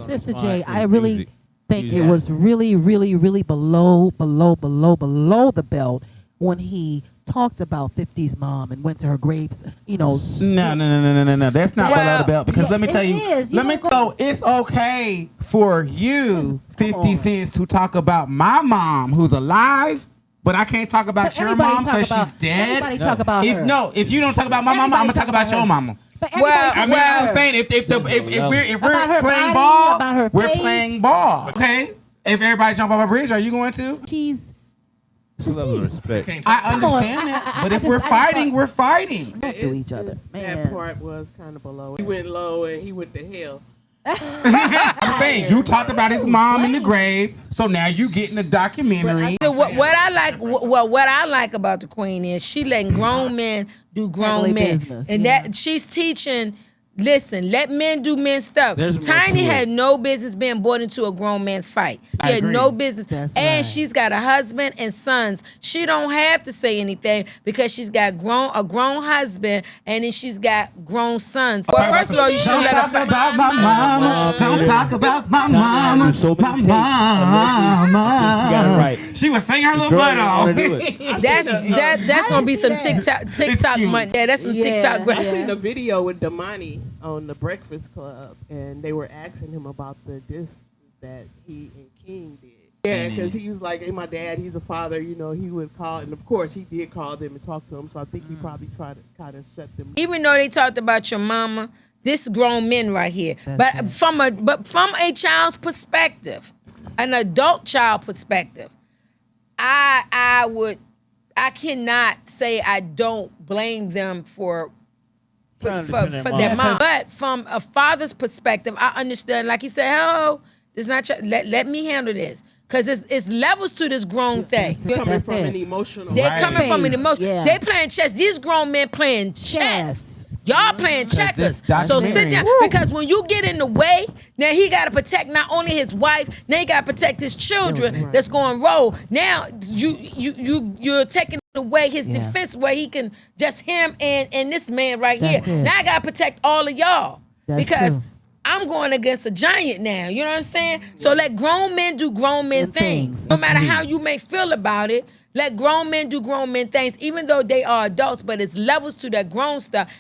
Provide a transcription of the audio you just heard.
Sister J, I really think it was really, really, really below the belt when he talked about 50's mom and went to her graves, you know. No. That's not below the belt, because let me tell you, go. it's okay for you, 50 Cent, to talk about my mom who's alive, but I can't talk about your mom because she's dead. Everybody talk about her. If you don't talk about my mama, I'm gonna talk about your mama. I'm saying if we're playing ball, we're playing ball. Okay. If everybody jump off a bridge, are you going to? She's respect. I understand that, but if we're fighting, we're fighting. Don't do each other, man. That part was kind of below. He went low and he went to hell. I'm saying you talked about his mom in the grave, so now you getting the documentary. What I like about the Queen is she letting grown men do grown men business, and that she's teaching. Listen, let men do men stuff. Tiny had no business being brought into a grown man's fight. She had no business. And she's got a husband and sons. She don't have to say anything because she's got a grown husband and then she's got grown sons. Well, first of all, you should let her talk about my mama. Don't talk about my mama. My mama. She got it right. She was singing her little butt off. That's gonna be some TikTok money. Yeah, that's some TikTok. I seen a video with Damani on the Breakfast Club, and they were asking him about the discs that he and King did. Yeah, because he was like, hey, my dad, he's a father, you know, he would call, and of course he did call them and talk to them, so I think he probably tried to kind of shut them. Even though they talked about your mama, this grown men right here. But from a child's perspective, an adult child perspective, I cannot say I don't blame them for their mom. But from a father's perspective, I understand. Like he said, "Oh, it's not let me handle this," because it's levels to this grown thing. They're coming from an emotional. They're coming from an emotional. Yeah. They playing chess. These grown men playing chess. Y'all playing checkers. So sit down, because when you get in the way, now he got to protect not only his wife, now he got to protect his children that's going to roll. Now you're taking away his defense where he can just him and this man right here. Now I got to protect all of y'all because I'm going against a giant now. You know what I'm saying? So let grown men do grown men things. No matter how you may feel about it, let grown men do grown men things, even though they are adults, but it's levels to that grown stuff.